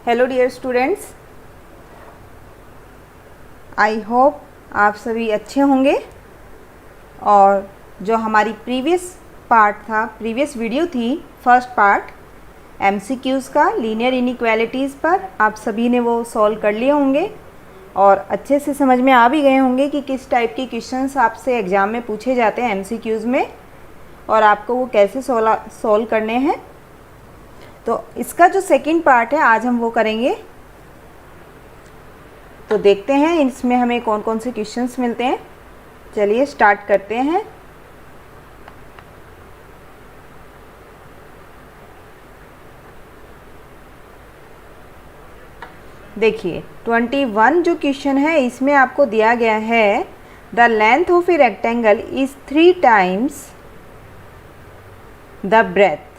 Hello dear students, I hope आप सभी अच्छे होंगे। और जो हमारी प्रीवियस वीडियो थी, फर्स्ट पार्ट एमसीक्यूज़ का लीनियर इनइक्वालिटीज़ पर, आप सभी ने वो सॉल्व कर लिए होंगे और अच्छे से समझ में आ भी गए होंगे कि किस टाइप के क्वेश्चंस आपसे एग्ज़ाम में पूछे जाते हैं एमसीक्यूज़ में और आपको वो कैसे सॉल्व करने हैं। तो इसका जो सेकंड पार्ट है आज हम वो करेंगे। तो देखते हैं इसमें हमें कौन कौन से क्वेश्चंस मिलते हैं। चलिए स्टार्ट करते हैं। देखिए 21 जो क्वेश्चन है इसमें आपको दिया गया है the length of a rectangle is 3 times the breadth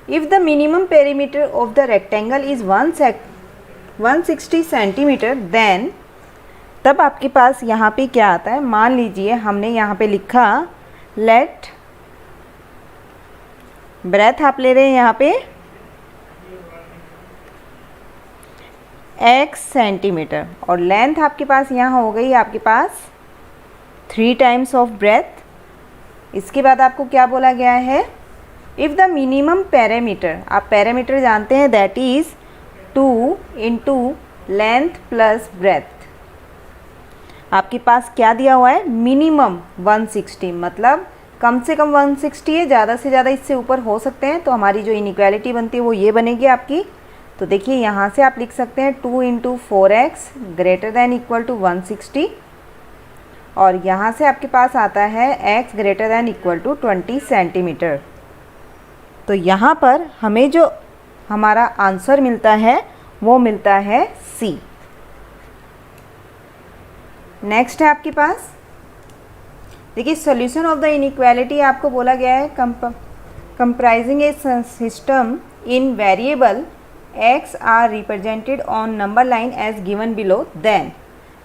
if the minimum perimeter of the rectangle is 160 centimetre then तब आपके पास यहाँ पे क्या आता है। मान लीजिए हमने यहाँ पे लिखा लेट ब्रेथ आप ले रहे हैं यहाँ पे x सेंटीमीटर और लेंथ आपके पास यहाँ हो गई आपके पास 3 टाइम्स ऑफ ब्रेथ। इसके बाद आपको क्या बोला गया है, इफ़ द मिनिमम पैरामीटर, आप पैरामीटर जानते हैं, that is 2 into length plus breadth. आपके पास क्या दिया हुआ है, मिनिमम 160, मतलब कम से कम 160 है, ज़्यादा से ज़्यादा इससे ऊपर हो सकते हैं। तो हमारी जो इनइक्वालिटी बनती है वो ये बनेगी आपकी। तो देखिए यहाँ से आप लिख सकते हैं 2 into 4x greater than equal to 160 और यहाँ से आपके पास आता है x greater than equal to 20 centimetre. तो यहाँ पर हमें जो हमारा आंसर मिलता है वो मिलता है सी। नेक्स्ट है आपके पास, देखिए सॉल्यूशन ऑफ द इनइक्वालिटी आपको बोला गया है comprising a system in variable x are represented on number line as given below. Then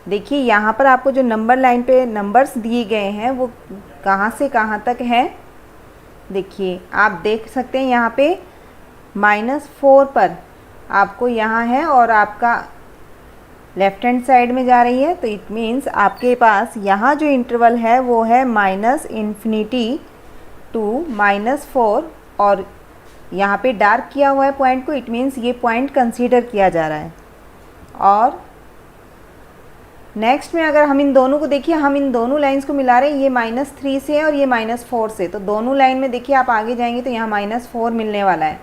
देखिए यहाँ पर आपको जो नंबर लाइन पे नंबर्स दिए गए हैं वो कहाँ से कहाँ तक है। देखिए आप देख सकते हैं यहाँ पे -4 पर आपको यहाँ है और आपका लेफ्ट हैंड साइड में जा रही है। तो इट मीन्स आपके पास यहाँ जो इंटरवल है वो है -∞ टू -4 और यहाँ पे डार्क किया हुआ है पॉइंट को, इट मीन्स ये पॉइंट कंसीडर किया जा रहा है। और नेक्स्ट में अगर हम इन दोनों को देखिए, हम इन दोनों लाइंस को मिला रहे हैं, ये -3 से है और ये -4 से। तो दोनों लाइन में देखिए आप आगे जाएंगे तो यहाँ -4 मिलने वाला है।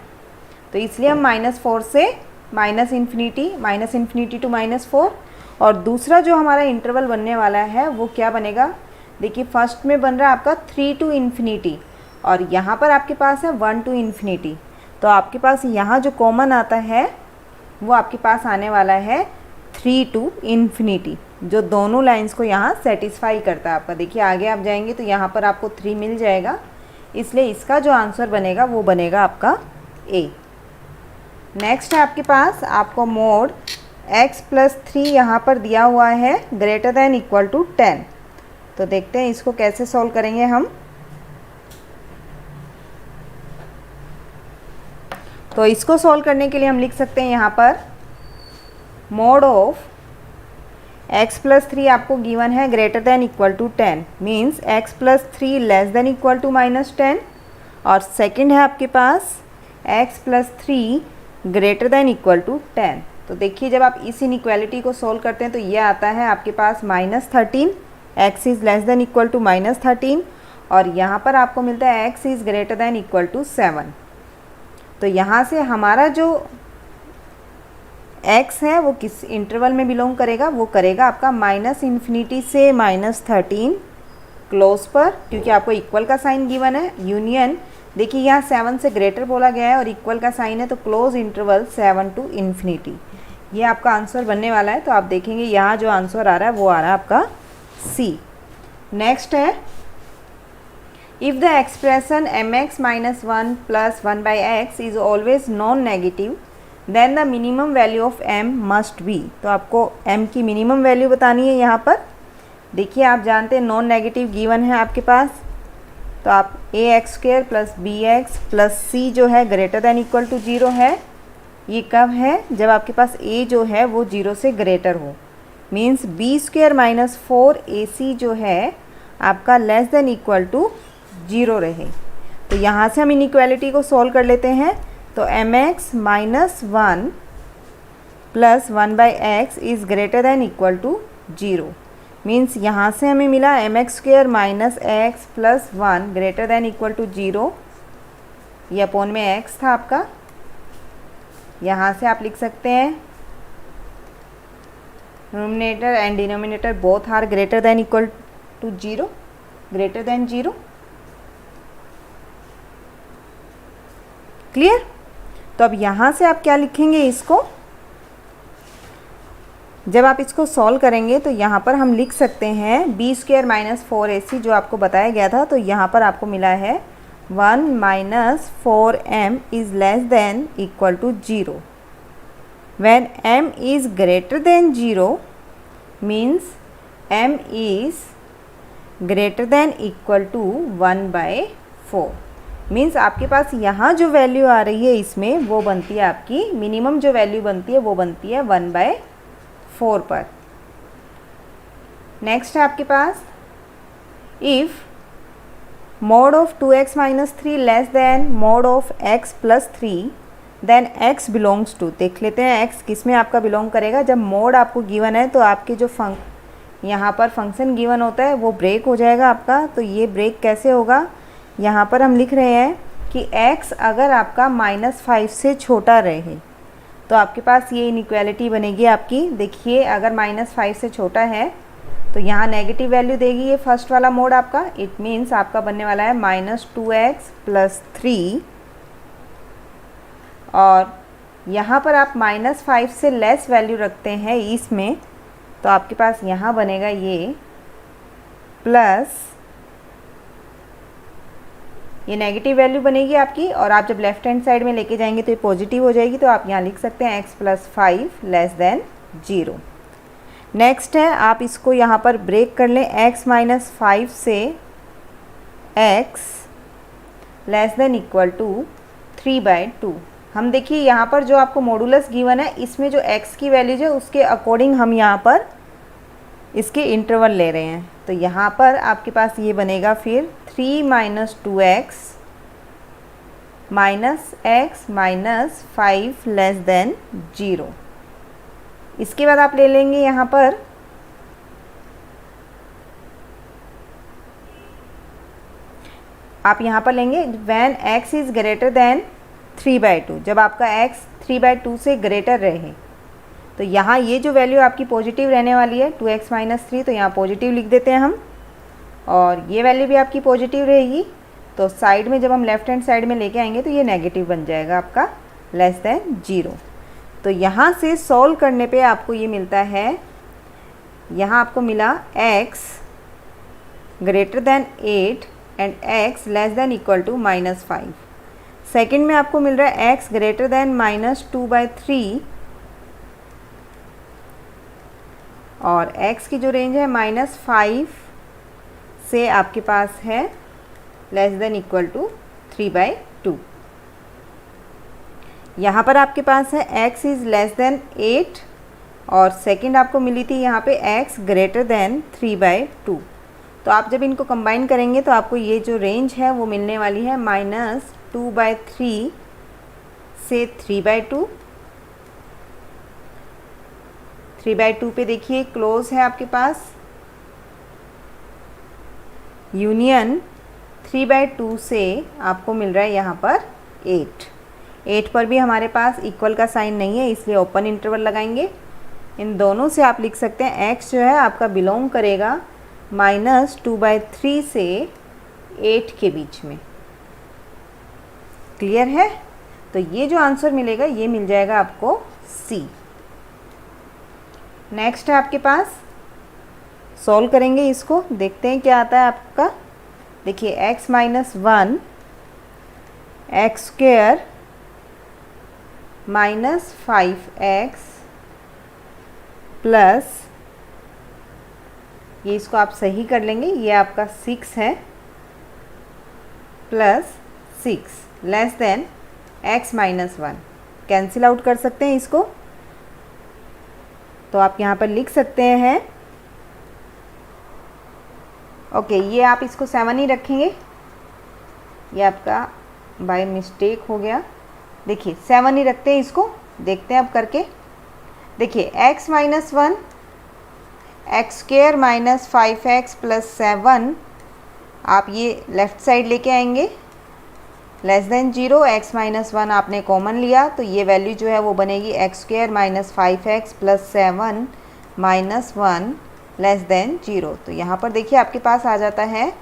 तो इसलिए हम -4 से -∞ टू -4। और दूसरा जो हमारा इंटरवल बनने वाला है वो क्या बनेगा, देखिए फर्स्ट में बन रहा है आपका 3 टू इन्फिनिटी और यहाँ पर आपके पास है 1 टू इन्फिनिटी। तो आपके पास यहाँ जो कॉमन आता है वो आपके पास आने वाला है 3 टू इन्फिनिटी, जो दोनों लाइंस को यहाँ सेटिस्फाई करता है आपका। देखिए आगे आप जाएंगे तो यहाँ पर आपको 3 मिल जाएगा, इसलिए इसका जो आंसर बनेगा वो बनेगा आपका ए। नेक्स्ट है आपके पास, आपको मोड x प्लस 3 यहाँ पर दिया हुआ है ग्रेटर दैन इक्वल टू 10। तो देखते हैं इसको कैसे सॉल्व करेंगे हम। तो इसको सॉल्व करने के लिए हम लिख सकते हैं यहाँ पर मोड ऑफ x प्लस 3 आपको गिवन है greater than equal to 10, means x plus 3 less than equal to -10। और सेकंड है आपके पास x plus 3 greater than equal to 10। तो देखिए जब आप इस इनइक्वालिटी को सॉल्व करते हैं तो ये आता है आपके पास -13, x is less than equal to -13 और यहाँ पर आपको मिलता है x is greater than equal to 7। तो यहाँ से हमारा जो x है वो किस इंटरवल में बिलोंग करेगा, वो करेगा आपका -∞ से -13 क्लोज पर, क्योंकि आपको इक्वल का साइन गिवन है। यूनियन देखिए यहाँ 7 से ग्रेटर बोला गया है और इक्वल का साइन है, तो क्लोज इंटरवल 7 टू इन्फिनिटी, ये आपका आंसर बनने वाला है। तो आप देखेंगे यहाँ जो आंसर आ रहा है वो आ रहा है आपका सी। नेक्स्ट है, if the expression mx - 1 + 1/x is always non negative then the minimum value of m must be. तो आपको m की मिनिमम वैल्यू बतानी है यहाँ पर। देखिए आप जानते हैं नॉन नेगेटिव गिवन है आपके पास, तो आप ax² + bx + c जो है ग्रेटर दैन इक्वल टू 0 है। ये कब है? जब आपके पास a जो है वो 0 से ग्रेटर हो, मीन्स b² माइनस 4ac जो है आपका लेस देन इक्वल टू 0 रहे। तो यहाँ से हम इनइक्वालिटी को सॉल्व कर लेते हैं। तो mx minus 1 plus 1/x is greater than equal to 0, means यहाँ से हमें मिला mx² minus x plus 1 greater than equal to 0। ये अपॉन में x था आपका। यहाँ से आप लिख सकते हैं numerator and denominator both are greater than equal to 0, greater than 0। Clear? तो अब यहाँ से आप क्या लिखेंगे इसको? जब आप इसको सॉल्व करेंगे तो यहाँ पर हम लिख सकते हैं b² माइनस 4ac जो आपको बताया गया था। तो यहाँ पर आपको मिला है 1 minus 4m is less than equal to 0। When m is greater than 0 means m is greater than equal to 1/4, means आपके पास यहाँ जो वैल्यू आ रही है इसमें वो बनती है आपकी मिनिमम जो वैल्यू बनती है वो बनती है 1/4 पर। नेक्स्ट है आपके पास if mod of 2x minus 3 less than mod of x plus 3 then x belongs to. देख लेते हैं x किस में आपका बिलोंग करेगा। जब मोड आपको गिवन है तो आपके जो यहाँ पर फंक्शन गिवन होता है वो ब्रेक हो जाएगा आपका। तो ये ब्रेक कैसे होगा? यहाँ पर हम लिख रहे हैं कि x अगर आपका -5 से छोटा रहे तो आपके पास ये इनइक्वालिटी बनेगी आपकी। देखिए अगर -5 से छोटा है तो यहाँ नेगेटिव वैल्यू देगी ये फर्स्ट वाला मोड आपका। इट मीन्स आपका बनने वाला है -2x प्लस 3, और यहाँ पर आप -5 से लेस वैल्यू रखते हैं इसमें तो आपके पास यहाँ बनेगा ये प्लस, ये नेगेटिव वैल्यू बनेगी आपकी। और आप जब लेफ्ट हैंड साइड में लेके जाएंगे तो ये पॉजिटिव हो जाएगी। तो आप यहाँ लिख सकते हैं x plus 5 less than 0। Next है आप इसको यहाँ पर ब्रेक कर लें x माइनस 5 से x less than equal to 3/2। हम देखिए यहाँ पर जो आपको मॉडुलस गिवन है इसमें जो x की वैल्यूज है उसके अकॉर्डिंग हम यहाँ पर इसके इंटरवल ले रहे हैं। तो यहाँ पर आपके पास ये बनेगा फिर 3 minus 2x minus x minus 5 less than 0। इसके बाद आप ले लेंगे यहाँ पर आप यहाँ पर लेंगे when x is greater then 3/2, जब आपका x 3/2 से ग्रेटर रहे। तो यहाँ ये जो वैल्यू आपकी पॉजिटिव रहने वाली है 2x माइनस 3, तो यहाँ पॉजिटिव लिख देते हैं हम, और ये वैल्यू भी आपकी पॉजिटिव रहेगी। तो साइड में जब हम लेफ्ट हैंड साइड में लेके आएंगे तो ये नेगेटिव बन जाएगा आपका लेस देन 0। तो यहाँ से सॉल्व करने पे आपको ये मिलता है, यहाँ आपको मिला x greater than 8 and x less than equal to -5। Second में आपको मिल रहा है x ग्रेटर देन -2/3 और x की जो रेंज है -5 से आपके पास है लेस देन इक्वल टू 3/2। यहाँ पर आपके पास है x इज़ लेस देन 8 और सेकंड आपको मिली थी यहाँ पे x ग्रेटर देन 3/2। तो आप जब इनको कंबाइन करेंगे तो आपको ये जो रेंज है वो मिलने वाली है -2/3 से 3/2। 3/2 पे देखिए क्लोज है आपके पास, यूनियन 3/2 से आपको मिल रहा है यहाँ पर 8 पर भी हमारे पास इक्वल का साइन नहीं है इसलिए ओपन इंटरवल लगाएंगे। इन दोनों से आप लिख सकते हैं x जो है आपका बिलोंग करेगा -2/3 से 8 के बीच में। क्लियर है? तो ये जो आंसर मिलेगा ये मिल जाएगा आपको C। नेक्स्ट है आपके पास, सॉल्व करेंगे इसको, देखते हैं क्या आता है आपका। देखिए x minus 1 x square minus 5x plus, ये इसको आप सही कर लेंगे, ये आपका 6 है plus 6 less than x minus 1। Cancel out कर सकते हैं इसको। तो आप यहाँ पर लिख सकते हैं, ओके ये आप इसको 7 ही रखेंगे, ये आपका बाय मिस्टेक हो गया। देखिए 7 ही रखते हैं इसको, देखते हैं अब करके। देखिए x minus 1 x square minus 5x plus 7, आप ये लेफ़्ट साइड लेके आएंगे, लेस देन 0, x माइनस 1 आपने कॉमन लिया तो ये वैल्यू जो है वो बनेगी x square minus 5x plus 7 minus 1 less than 0। तो यहाँ पर देखिए आपके पास आ जाता है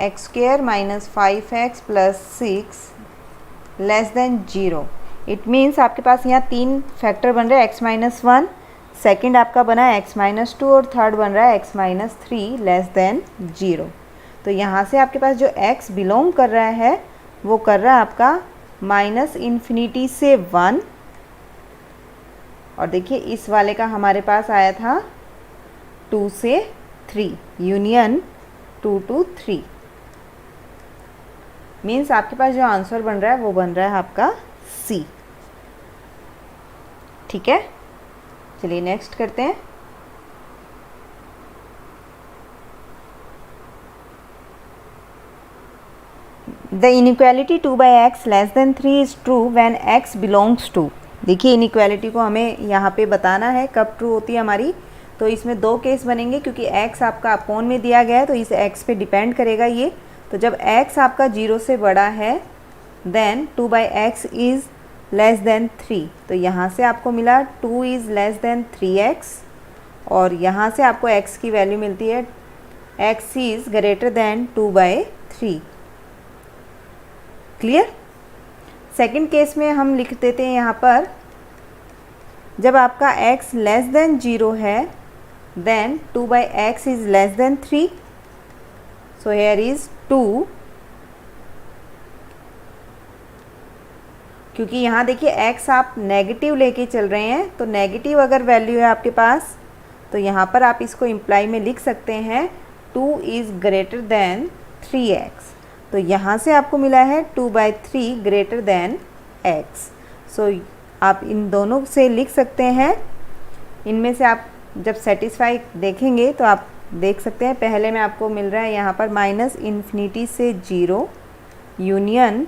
x square minus 5x plus 6 less than 0। It means आपके पास यहाँ 3 फैक्टर बन रहे हैं, x माइनस 1, सेकेंड आपका बना है x माइनस 2 और थर्ड बन रहा है x माइनस 3 लेस देन 0। तो यहाँ से आपके पास जो x बिलोंग कर रहा है वो कर रहा है आपका माइनस इन्फिनिटी से 1, और देखिए इस वाले का हमारे पास आया था 2 से 3, यूनियन 2 to 3। मीन्स आपके पास जो आंसर बन रहा है वो बन रहा है आपका C। ठीक है, चलिए नेक्स्ट करते हैं। The inequality 2/x less than 3 is true when x belongs to. देखिए इनइक्वालिटी को हमें यहाँ पे बताना है कब ट्रू होती है हमारी। तो इसमें 2 केस बनेंगे, क्योंकि x आपका अपॉन में दिया गया है तो इस x पे डिपेंड करेगा ये। तो जब x आपका 0 से बड़ा है then 2/x is less than 3। तो यहाँ से आपको मिला 2 इज़ लेस देन 3x, और यहाँ से आपको x की वैल्यू मिलती है x is greater then 2/3। Clear. Second case में हम लिख देते हैं यहाँ पर, जब आपका x लेस देन 0 है then 2/x is less than 3। So here is 2, क्योंकि यहाँ देखिए x आप नेगेटिव लेके चल रहे हैं, तो नेगेटिव अगर वैल्यू है आपके पास तो यहाँ पर आप इसको इम्प्लाई में लिख सकते हैं 2 इज़ ग्रेटर देन 3x। तो यहाँ से आपको मिला है 2/3 ग्रेटर देन x। सो आप इन दोनों से लिख सकते हैं, इनमें से आप जब सेटिस्फाई देखेंगे तो आप देख सकते हैं पहले में आपको मिल रहा है यहाँ पर माइनस इन्फिनिटी से 0 यूनियन,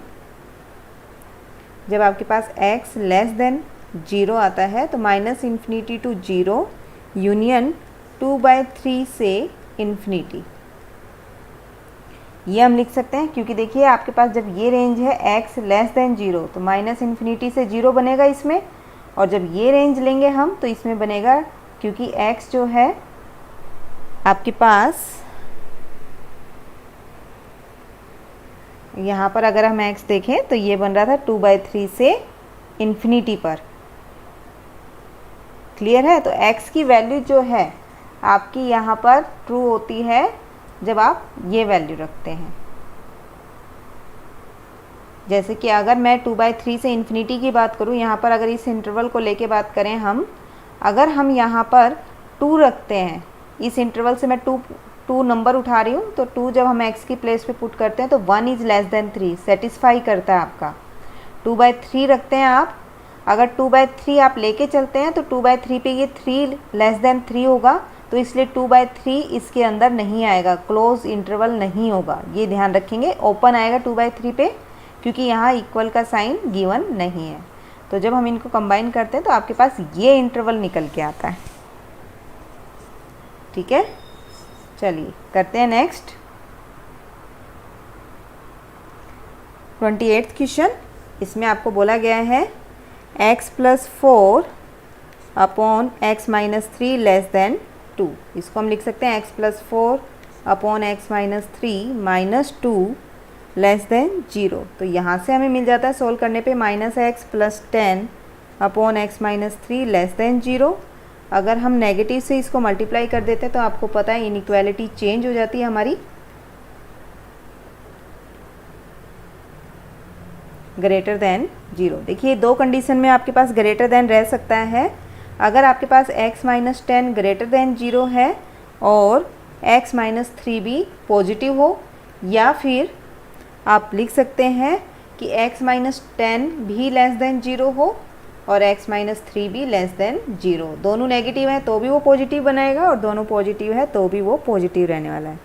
जब आपके पास x लेस देन 0 आता है तो माइनस इन्फिनिटी टू 0 यूनियन 2/3 से इन्फिनिटी। ये हम लिख सकते हैं, क्योंकि देखिए आपके पास जब ये रेंज है x लेस देन 0 तो माइनस इन्फिनिटी से 0 बनेगा इसमें, और जब ये रेंज लेंगे हम तो इसमें बनेगा, क्योंकि x जो है आपके पास यहाँ पर अगर हम x देखें तो ये बन रहा था 2/3 से इन्फिनिटी पर। क्लियर है। तो x की वैल्यू जो है आपकी यहाँ पर ट्रू होती है जब आप ये वैल्यू रखते हैं। जैसे कि अगर मैं 2/3 से इन्फिनिटी की बात करूँ, यहाँ पर अगर इस इंटरवल को लेके बात करें हम, अगर हम यहाँ पर 2 रखते हैं, इस इंटरवल से मैं 2 नंबर उठा रही हूँ, तो 2 जब हम x की प्लेस पे पुट करते हैं तो 1 इज़ लेस देन 3 सेटिस्फाई करता है आपका। 2/3 रखते हैं आप, अगर 2/3 आप लेके चलते हैं तो 2/3 पे ये 3 लेस देन 3 होगा, तो इसलिए 2/3 इसके अंदर नहीं आएगा, क्लोज इंटरवल नहीं होगा, ये ध्यान रखेंगे। ओपन आएगा 2/3 पे, क्योंकि यहाँ इक्वल का साइन गिवन नहीं है। तो जब हम इनको कंबाइन करते हैं तो आपके पास ये इंटरवल निकल के आता है। ठीक है, चलिए करते हैं नेक्स्ट 28th क्वेश्चन। इसमें आपको बोला गया है x + 4 upon x - 3 less then 2। इसको हम लिख सकते हैं x + 4 upon x - 3 - 2 less than 0। तो यहाँ से हमें मिल जाता है सोल्व करने पे -x + 10 upon x - 3 less than 0। अगर हम नेगेटिव से इसको मल्टीप्लाई कर देते हैं तो आपको पता है इनइक्वालिटी चेंज हो जाती है हमारी, ग्रेटर देन 0। देखिए 2 कंडीशन में आपके पास ग्रेटर देन रह सकता है। अगर आपके पास x - 10 ग्रेटर देन 0 है और x - 3 भी पॉजिटिव हो, या फिर आप लिख सकते हैं कि x - 10 भी लेस देन 0 हो और x माइनस 3 भी लेस देन 0। दोनों नेगेटिव हैं तो भी वो पॉजिटिव बनाएगा और दोनों पॉजिटिव है तो भी वो पॉजिटिव रहने वाला है।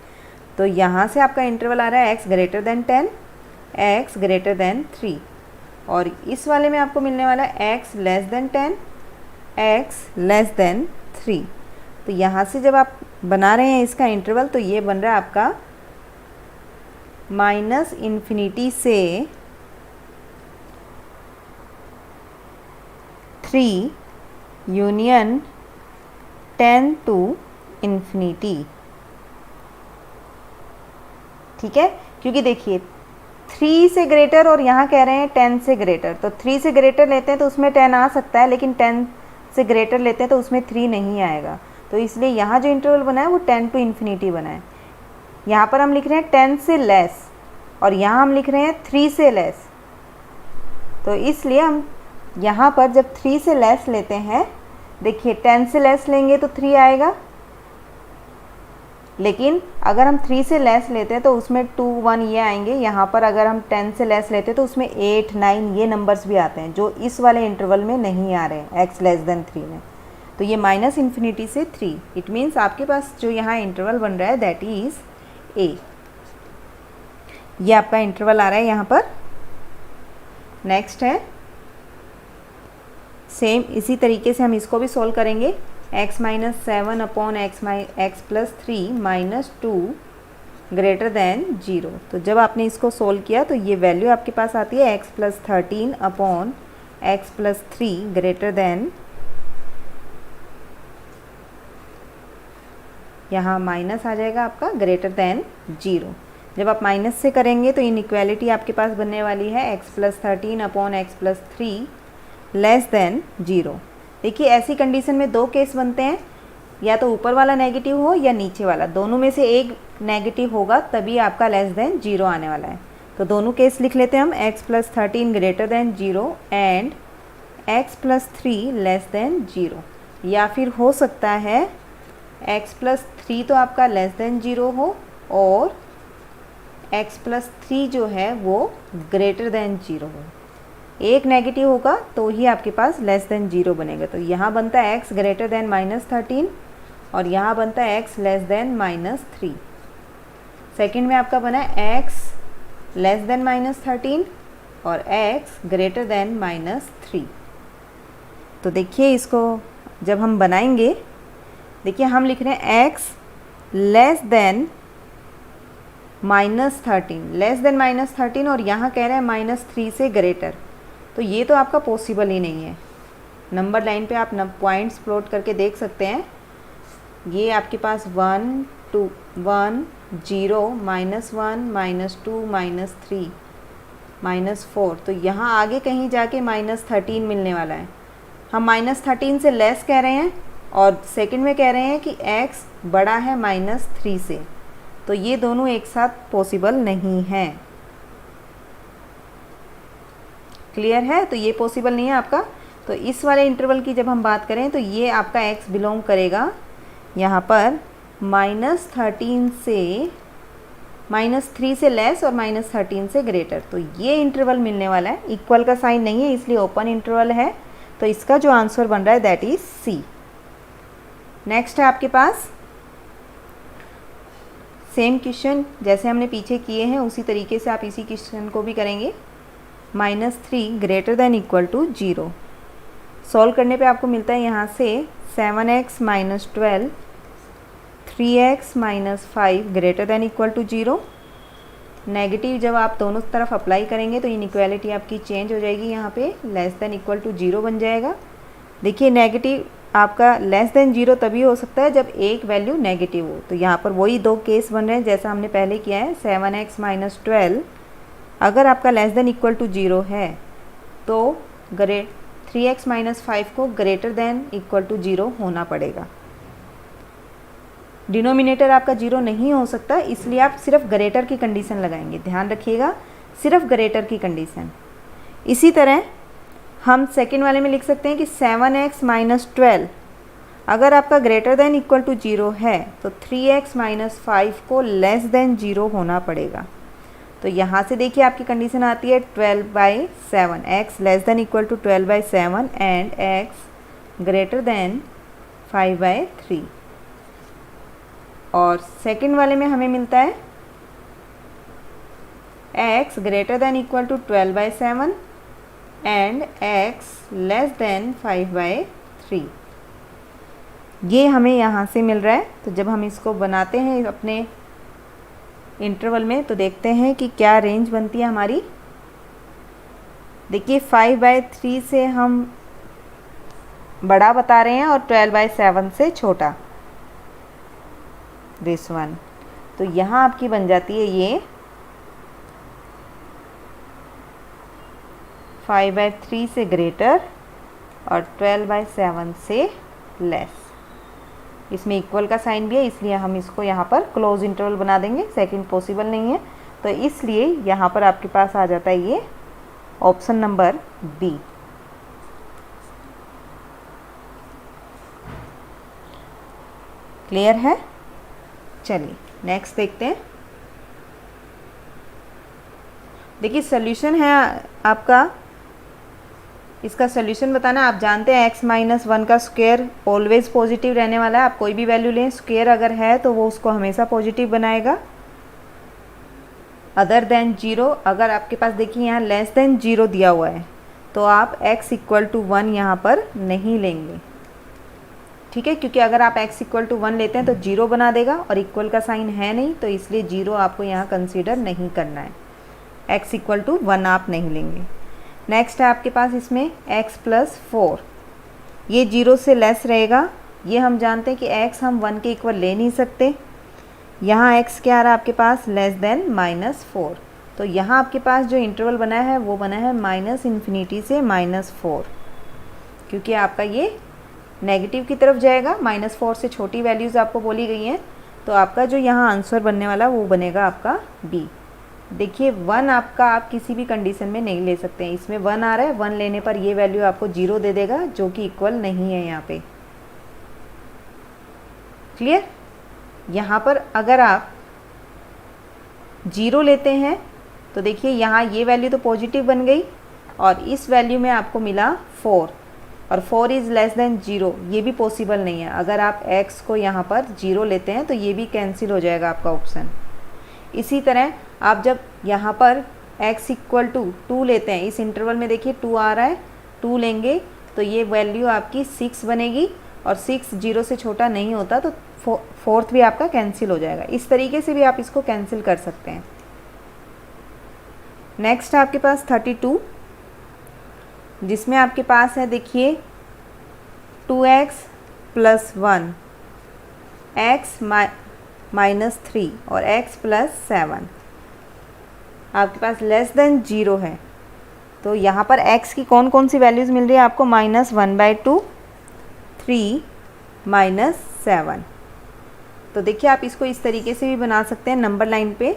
तो यहाँ से आपका इंटरवल आ रहा है x greater then 10, x greater then 3, और इस वाले में आपको मिलने वाला है x less then 10, x less than 3। तो यहाँ से जब आप बना रहे हैं इसका इंटरवल तो ये बन रहा है आपका -∞ से 3 यूनियन 10 टू इन्फिनिटी। ठीक है, क्योंकि देखिए 3 से ग्रेटर और यहाँ कह रहे हैं 10 से ग्रेटर, तो 3 से ग्रेटर लेते हैं तो उसमें 10 आ सकता है, लेकिन 10 से ग्रेटर लेते हैं तो उसमें 3 नहीं आएगा। तो इसलिए यहाँ जो इंटरवल बना है वो 10 टू इन्फिनिटी बना है। यहाँ पर हम लिख रहे हैं 10 से लेस और यहाँ हम लिख रहे हैं 3 से लेस। तो इसलिए हम यहाँ पर जब 3 से लेस लेते हैं, देखिए 10 से लेस लेंगे तो 3 आएगा, लेकिन अगर हम 3 से लेस लेते हैं तो उसमें 2 1 ये आएंगे। यहाँ पर अगर हम 10 से लेस लेते हैं तो उसमें 8 9 ये नंबर्स भी आते हैं जो इस वाले इंटरवल में नहीं आ रहे हैं x लेस देन 3 में। तो ये -∞ से 3, इट मीन्स आपके पास जो यहाँ इंटरवल बन रहा है दैट इज़ a। ये आपका इंटरवल आ रहा है यहाँ पर। नेक्स्ट है सेम इसी तरीके से हम इसको भी सोल्व करेंगे। x minus 7 upon x plus 3 minus 2 greater than 0। तो जब आपने इसको सोल्व किया तो ये वैल्यू आपके पास आती है x plus 13 upon x plus 3 greater then, यहाँ माइनस आ जाएगा आपका ग्रेटर देन 0। जब आप माइनस से करेंगे तो इनइक्वालिटी आपके पास बनने वाली है x plus 13 upon x plus 3 less than 0। देखिए ऐसी कंडीशन में दो केस बनते हैं, या तो ऊपर वाला नेगेटिव हो या नीचे वाला, दोनों में से एक नेगेटिव होगा तभी आपका लेस देन 0 आने वाला है। तो दोनों केस लिख लेते हैं हम, x plus 13 greater than 0 and x plus 3 less than 0। या फिर हो सकता है x प्लस 3 तो आपका लेस देन 0 हो और x प्लस 3 जो है वो ग्रेटर देन 0 हो। एक नेगेटिव होगा तो ही आपके पास लेस देन 0 बनेगा। तो यहाँ बनता है x ग्रेटर देन -13 और यहाँ बनता है x लेस देन -3। सेकंड में आपका बना है x लेस देन -13 और x ग्रेटर देन -3। तो देखिए इसको जब हम बनाएंगे, देखिए हम लिख रहे हैं x less then -13, less than -13 और यहाँ कह रहे हैं -3 से ग्रेटर। तो ये तो आपका पॉसिबल ही नहीं है। नंबर लाइन पे आप पॉइंट्स प्लॉट करके देख सकते हैं। ये आपके पास 1 2 1 0 -1 -2 -3 -4, तो यहाँ आगे कहीं जाके -13 मिलने वाला है। हम -13 से लेस कह रहे हैं और सेकंड में कह रहे हैं कि x बड़ा है -3 से, तो ये दोनों एक साथ पॉसिबल नहीं है। क्लियर है? तो ये पॉसिबल नहीं है आपका। तो इस वाले इंटरवल की जब हम बात करें तो ये आपका x बिलोंग करेगा यहाँ पर -13 से -3 से लेस और -13 से ग्रेटर। तो ये इंटरवल मिलने वाला है, इक्वल का साइन नहीं है इसलिए ओपन इंटरवल है। तो इसका जो आंसर बन रहा है दैट इज C। नेक्स्ट है आपके पास सेम क्वेश्चन जैसे हमने पीछे किए हैं उसी तरीके से आप इसी क्वेश्चन को भी करेंगे। -3 greater than equal to 0 solve करने पे आपको मिलता है यहाँ से 7x - 12 3x - 5 greater than equal to 0। Negative जब आप दोनों तरफ अप्लाई करेंगे तो इनइक्वालिटी आपकी चेंज हो जाएगी, यहाँ पे लेस देन इक्वल टू 0 बन जाएगा। देखिए नेगेटिव आपका लेस देन 0 तभी हो सकता है जब एक वैल्यू नेगेटिव हो। तो यहाँ पर वही दो केस बन रहे हैं जैसा हमने पहले किया है। 7x - 12 अगर आपका लेस देन इक्वल टू 0 है तो 3x - 5 को ग्रेटर देन इक्वल टू 0 होना पड़ेगा। डिनोमिनेटर आपका 0 नहीं हो सकता, इसलिए आप सिर्फ ग्रेटर की कंडीशन लगाएंगे। ध्यान रखिएगा, सिर्फ ग्रेटर की कंडीशन। इसी तरह हम सेकेंड वाले में लिख सकते हैं कि 7x - 12 अगर आपका ग्रेटर देन इक्वल टू 0 है तो 3x - 5 को लेस देन 0 होना पड़ेगा। तो यहाँ से देखिए आपकी कंडीशन आती है 12/7, x less than equal to 12/7 and x greater than 5/3। और सेकंड वाले में हमें मिलता है x greater than equal to 12/7 and x less than 5/3। ये हमें यहाँ से मिल रहा है। तो जब हम इसको बनाते हैं अपने इंटरवल में तो देखते हैं कि क्या रेंज बनती है हमारी। देखिए 5/3 से हम बड़ा बता रहे हैं और 12/7 से छोटा, दिस वन। तो यहाँ आपकी बन जाती है ये 5/3 से ग्रेटर और 12/7 से लेस। इसमें इक्वल का साइन भी है, इसलिए हम इसको यहाँ पर क्लोज इंटरवल बना देंगे। सेकंड पॉसिबल नहीं है, तो इसलिए यहाँ पर आपके पास आ जाता है ये ऑप्शन नंबर बी। क्लियर है? चलिए नेक्स्ट देखते हैं। देखिए सॉल्यूशन है आपका, इसका सॉल्यूशन बताना। आप जानते हैं x-1 का स्क्वायर ऑलवेज पॉजिटिव रहने वाला है। आप कोई भी वैल्यू लें, स्क्वायर अगर है तो वो उसको हमेशा पॉजिटिव बनाएगा। अदर देन 0, अगर आपके पास देखिए यहाँ लेस देन 0 दिया हुआ है तो आप x इक्वल टू 1 यहाँ पर नहीं लेंगे, ठीक है, क्योंकि अगर आप x इक्वल टू 1 लेते हैं तो 0 बना देगा और इक्वल का साइन है नहीं, तो इसलिए 0 आपको यहाँ कंसीडर नहीं करना है। x इक्वल टू 1 आप नहीं लेंगे। नेक्स्ट है आपके पास इसमें x+4, ये 0 से लेस रहेगा। ये हम जानते हैं कि x हम 1 के इक्वल ले नहीं सकते। यहाँ x क्या आ रहा है आपके पास, लेस देन -4। तो यहाँ आपके पास जो इंटरवल बना है वो बना है -∞ से -4, क्योंकि आपका ये नेगेटिव की तरफ जाएगा। -4 से छोटी वैल्यूज़ आपको बोली गई हैं, तो आपका जो यहाँ आंसर बनने वाला वो बनेगा आपका बी। देखिए 1 आपका आप किसी भी कंडीशन में नहीं ले सकते हैं। इसमें 1 आ रहा है, 1 लेने पर ये वैल्यू आपको 0 दे देगा, जो कि इक्वल नहीं है यहाँ पे। क्लियर? यहाँ पर अगर आप 0 लेते हैं तो देखिए यहाँ ये वैल्यू तो पॉजिटिव बन गई और इस वैल्यू में आपको मिला 4, और 4 इज़ लेस देन 0, ये भी पॉसिबल नहीं है। अगर आप x को यहाँ पर 0 लेते हैं तो ये भी कैंसिल हो जाएगा आपका ऑप्शन। इसी तरह आप जब यहाँ पर x इक्वल टू 2 लेते हैं, इस इंटरवल में देखिए 2 आ रहा है, 2 लेंगे तो ये वैल्यू आपकी 6 बनेगी, और 6 0 से छोटा नहीं होता, तो फोर्थ भी आपका कैंसिल हो जाएगा। इस तरीके से भी आप इसको कैंसिल कर सकते हैं। नेक्स्ट है आपके पास 32, जिसमें आपके पास है देखिए 2x + 1, x -3 और x + 7 आपके पास लेस देन 0 है। तो यहाँ पर x की कौन कौन सी वैल्यूज़ मिल रही है आपको, -1/2, 3, -7। तो देखिए आप इसको इस तरीके से भी बना सकते हैं नंबर लाइन पे।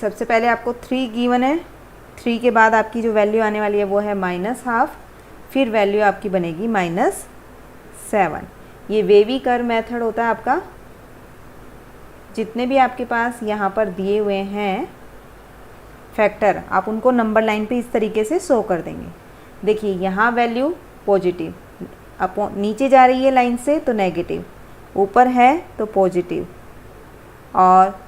सबसे पहले आपको 3 गिवन है, 3 के बाद आपकी जो वैल्यू आने वाली है वो है -12, फिर वैल्यू आपकी बनेगी -7। ये वेवी कर्व मेथड होता है आपका। जितने भी आपके पास यहाँ पर दिए हुए हैं फैक्टर, आप उनको नंबर लाइन पे इस तरीके से शो कर देंगे। देखिए यहाँ वैल्यू पॉजिटिव, अब नीचे जा रही है लाइन से तो नेगेटिव, ऊपर है तो पॉजिटिव, और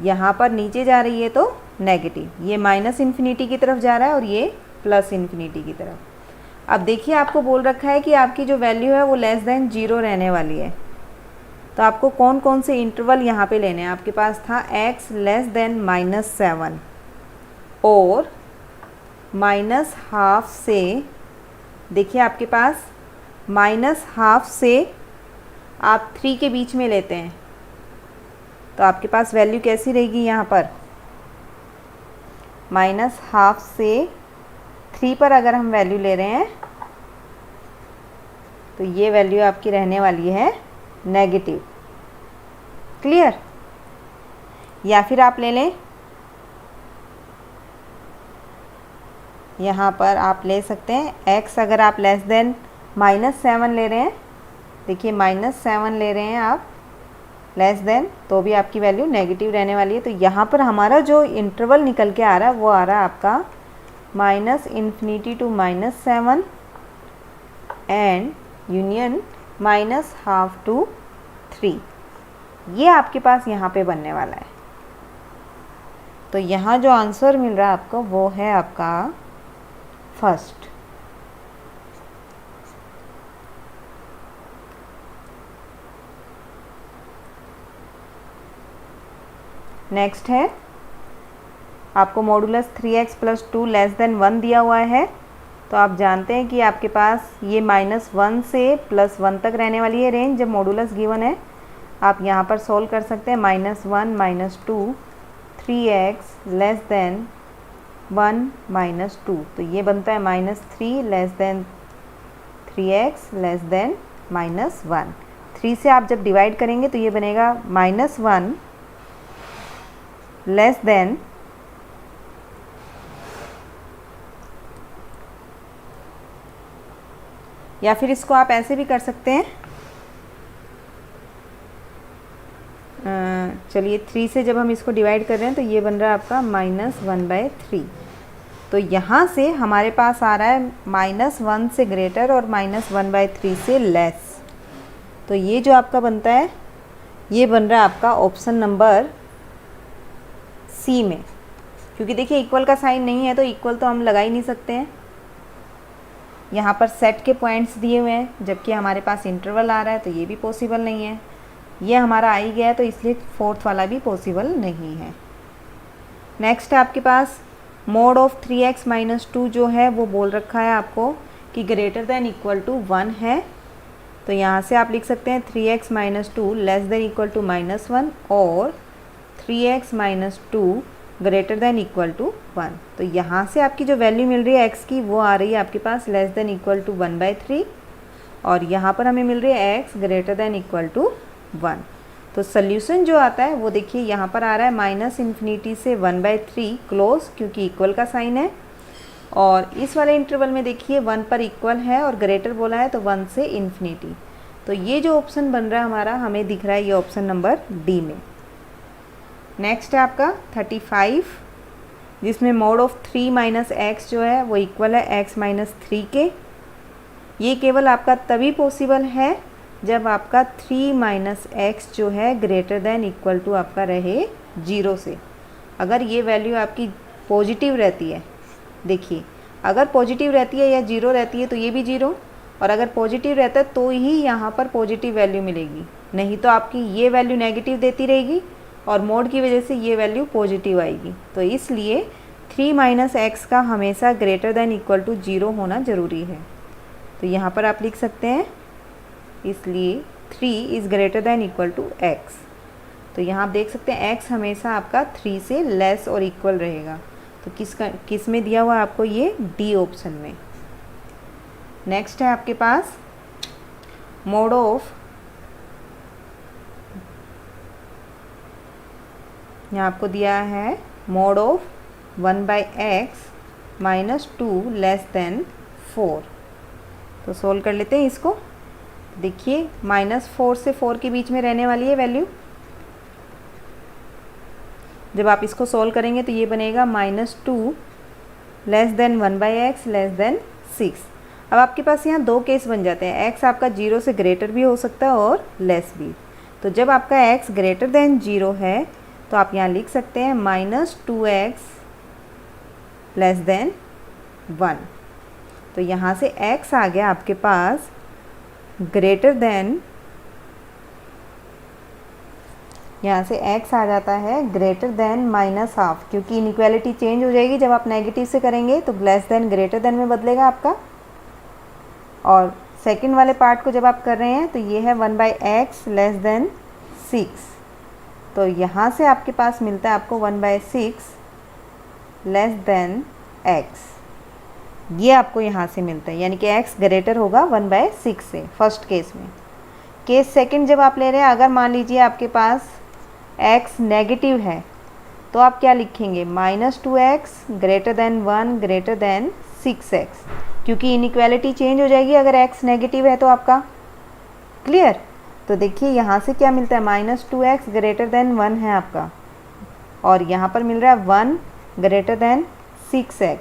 यहाँ पर नीचे जा रही है तो नेगेटिव। ये -∞ की तरफ जा रहा है और ये +∞ की तरफ। अब देखिए आपको बोल रखा है कि आपकी जो वैल्यू है वो लेस देन 0 रहने वाली है। तो आपको कौन कौन से इंटरवल यहाँ पे लेने हैं। आपके पास था x लेस देन -7 और -12 से, देखिए आपके पास -12 से आप 3 के बीच में लेते हैं तो आपके पास वैल्यू कैसी रहेगी यहाँ पर, -12 से 3 पर अगर हम वैल्यू ले रहे हैं तो ये वैल्यू आपकी रहने वाली है नेगेटिव। क्लियर? या फिर आप ले लें, यहाँ पर आप ले सकते हैं x, अगर आप लेस देन -7 ले रहे हैं, देखिए -7 ले रहे हैं आप, लेस देन, तो भी आपकी वैल्यू नेगेटिव रहने वाली है। तो यहाँ पर हमारा जो इंटरवल निकल के आ रहा है वो आ रहा है आपका -∞ to -7 एंड यूनियन -12 to 3। ये आपके पास यहाँ पे बनने वाला है। तो यहाँ जो आंसर मिल रहा है आपको वो है आपका फर्स्ट। नेक्स्ट है आपको मॉडुलस 3x + 2 < 1 दिया हुआ है। तो आप जानते हैं कि आपके पास ये -1 से +1 तक रहने वाली है रेंज जब मॉडुलस गिवन है। आप यहाँ पर सोल्व कर सकते हैं -1 - 2 3x < 1 - 2। तो ये बनता है -3 < 3x < -1। 3 से आप जब डिवाइड करेंगे तो ये बनेगा -1 लेस देन या फिर इसको आप ऐसे भी कर सकते हैं। चलिए 3 से जब हम इसको डिवाइड कर रहे हैं तो ये बन रहा है आपका -1/3। तो यहाँ से हमारे पास आ रहा है -1 से ग्रेटर और -1/3 से लेस। तो ये जो आपका बनता है ये बन रहा है आपका ऑप्शन नंबर सी में, क्योंकि देखिए इक्वल का साइन नहीं है तो इक्वल तो हम लगा ही नहीं सकते हैं। यहाँ पर सेट के पॉइंट्स दिए हुए हैं जबकि हमारे पास इंटरवल आ रहा है, तो ये भी पॉसिबल नहीं है। ये हमारा आ ही गया है तो इसलिए फोर्थ वाला भी पॉसिबल नहीं है। नेक्स्ट है आपके पास मोड ऑफ 3x - 2 जो है वो बोल रखा है आपको कि ग्रेटर देन इक्वल टू 1 है। तो यहाँ से आप लिख सकते हैं 3x - 2 less than equal to -1 और 3x - 2 greater than equal to 1। तो यहाँ से आपकी जो वैल्यू मिल रही है x की वो आ रही है आपके पास लेस देन इक्वल टू 1/3 और यहाँ पर हमें मिल रही है x greater than equal to 1। तो सल्यूशन जो आता है वो देखिए यहाँ पर आ रहा है -∞ से 1/3 क्लोज, क्योंकि इक्वल का साइन है। और इस वाले इंटरवल में देखिए 1 पर इक्वल है और ग्रेटर बोला है तो 1 से ∞। तो ये जो ऑप्शन बन रहा है हमारा हमें दिख रहा है ये ऑप्शन नंबर डी में। नेक्स्ट है आपका 35 जिसमें मोड ऑफ 3 - x जो है वो इक्वल है x - 3 के। ये केवल आपका तभी पॉसिबल है जब आपका 3 - x जो है ग्रेटर देन इक्वल टू आपका रहे 0 से। अगर ये वैल्यू आपकी पॉजिटिव रहती है, देखिए अगर पॉजिटिव रहती है या 0 रहती है तो ये भी 0, और अगर पॉजिटिव रहता है तो ही यहाँ पर पॉजिटिव वैल्यू मिलेगी, नहीं तो आपकी ये वैल्यू नेगेटिव देती रहेगी और मोड की वजह से ये वैल्यू पॉजिटिव आएगी। तो इसलिए 3 - x का हमेशा ग्रेटर देन इक्वल टू 0 होना ज़रूरी है। तो यहाँ पर आप लिख सकते हैं इसलिए 3 is greater than equal to x। तो यहाँ आप देख सकते हैं x हमेशा आपका 3 से लेस और इक्वल रहेगा। तो किस में दिया हुआ है आपको ये डी ऑप्शन में। नेक्स्ट है आपके पास मोड ऑफ, यहाँ आपको दिया है mode of 1/x - 2 less then 4। तो सोल्व कर लेते हैं इसको। देखिए -4 से 4 के बीच में रहने वाली है वैल्यू। जब आप इसको सोल्व करेंगे तो ये बनेगा -2 less then 1/x less than 6। अब आपके पास यहाँ दो केस बन जाते हैं, x आपका 0 से ग्रेटर भी हो सकता है और लेस भी। तो जब आपका x ग्रेटर देन 0 है तो आप यहाँ लिख सकते हैं -2x लेस देन 1। तो यहाँ से x आ गया आपके पास ग्रेटर देन, यहाँ से x आ जाता है ग्रेटर देन -12, क्योंकि इनइक्वालिटी चेंज हो जाएगी जब आप नेगेटिव से करेंगे तो लेस देन ग्रेटर देन में बदलेगा आपका। और सेकंड वाले पार्ट को जब आप कर रहे हैं तो ये है 1/x लेस देन 6। तो यहाँ से आपके पास मिलता है आपको 1/6 लेस देन x। ये आपको यहाँ से मिलता है, यानी कि x ग्रेटर होगा 1/6 से फर्स्ट केस में। केस सेकंड जब आप ले रहे हैं, अगर मान लीजिए आपके पास x नेगेटिव है तो आप क्या लिखेंगे -2x greater than 1 greater then 6x, क्योंकि इनइक्वालिटी चेंज हो जाएगी अगर x नेगेटिव है तो आपका। क्लियर। तो देखिए यहाँ से क्या मिलता है, -2x ग्रेटर देन 1 है आपका, और यहाँ पर मिल रहा है 1 ग्रेटर देन 6x।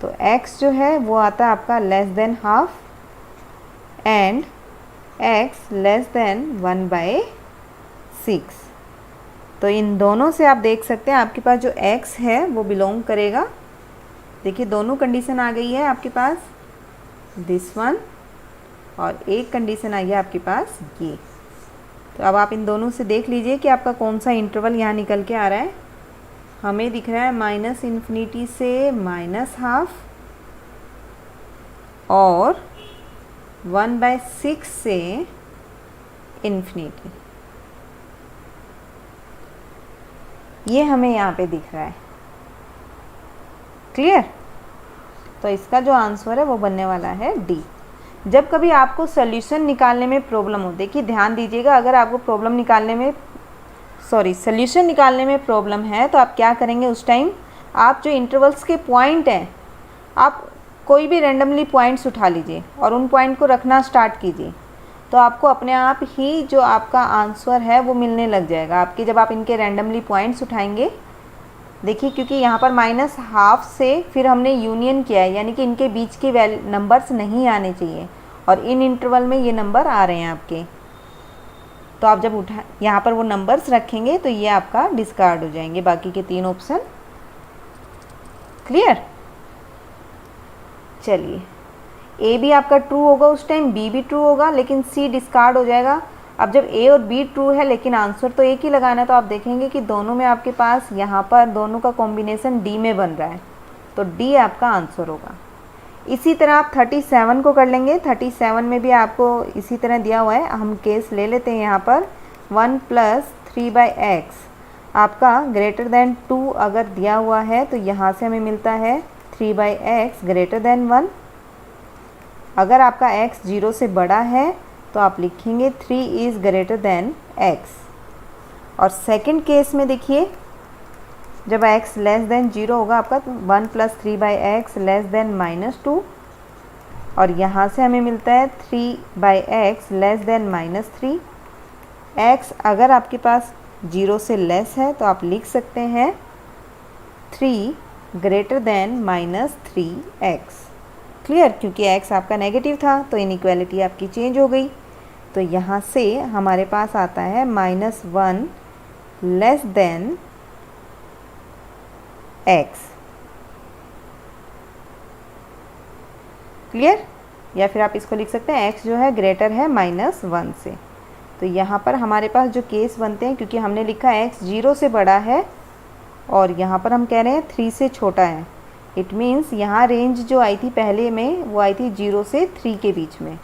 तो x जो है वो आता है आपका less than half and x less then 1/6। तो इन दोनों से आप देख सकते हैं आपके पास जो x है वो बिलोंग करेगा, देखिए दोनों कंडीशन आ गई है आपके पास, दिस वन, और एक कंडीशन आई है आपके पास ये। तो अब आप इन दोनों से देख लीजिए कि आपका कौन सा इंटरवल यहाँ निकल के आ रहा है। हमें दिख रहा है -∞ से -½ और 1/6 से इन्फिनिटी, ये हमें यहाँ पे दिख रहा है। क्लियर? तो इसका जो आंसर है वो बनने वाला है डी। जब कभी आपको सॉल्यूशन निकालने में प्रॉब्लम हो, देखिए ध्यान दीजिएगा, अगर आपको सॉल्यूशन निकालने में प्रॉब्लम है तो आप क्या करेंगे, उस टाइम आप जो इंटरवल्स के पॉइंट हैं, आप कोई भी रैंडमली पॉइंट्स उठा लीजिए और उन पॉइंट को रखना स्टार्ट कीजिए, तो आपको अपने आप ही जो आपका आंसर है वो मिलने लग जाएगा आपके, जब आप इनके रैंडमली पॉइंट्स उठाएंगे। देखिए क्योंकि यहाँ पर -½ से फिर हमने यूनियन किया है, यानी कि इनके बीच के नंबर्स नहीं आने चाहिए, और इन इंटरवल में ये नंबर आ रहे हैं आपके। तो आप जब यहाँ पर वो नंबर्स रखेंगे तो ये आपका डिस्कार्ड हो जाएंगे, बाकी के 3 ऑप्शन। क्लियर? चलिए, ए भी आपका ट्रू होगा उस टाइम, बी भी ट्रू होगा, लेकिन सी डिस्कार्ड हो जाएगा। अब जब ए और बी ट्रू है लेकिन आंसर तो एक ही लगाना है, तो आप देखेंगे कि दोनों में आपके पास यहाँ पर दोनों का कॉम्बिनेशन डी में बन रहा है, तो डी आपका आंसर होगा। इसी तरह आप 37 को कर लेंगे। 37 में भी आपको इसी तरह दिया हुआ है, हम केस ले लेते हैं यहाँ पर 1 + 3/x आपका ग्रेटर देन 2 अगर दिया हुआ है तो यहाँ से हमें मिलता है 3/x ग्रेटर देन 1। अगर आपका x 0 से बड़ा है तो आप लिखेंगे 3 इज़ ग्रेटर देन x। और सेकंड केस में देखिए, जब x लेस देन 0 होगा आपका, तो 1 + 3/x लेस देन -2, और यहाँ से हमें मिलता है 3/x लेस देन -3। x अगर आपके पास 0 से लेस है तो आप लिख सकते हैं 3 ग्रेटर देन -3x। क्लियर? क्योंकि x आपका नेगेटिव था तो इनइक्वालिटी आपकी चेंज हो गई। तो यहाँ से हमारे पास आता है -1 लेस देन x। क्लियर? या फिर आप इसको लिख सकते हैं x जो है ग्रेटर है -1 से। तो यहाँ पर हमारे पास जो केस बनते हैं, क्योंकि हमने लिखा x 0 से बड़ा है और यहाँ पर हम कह रहे हैं 3 से छोटा है, इट मीन्स यहाँ रेंज जो आई थी पहले में वो आई थी 0 से 3 के बीच में।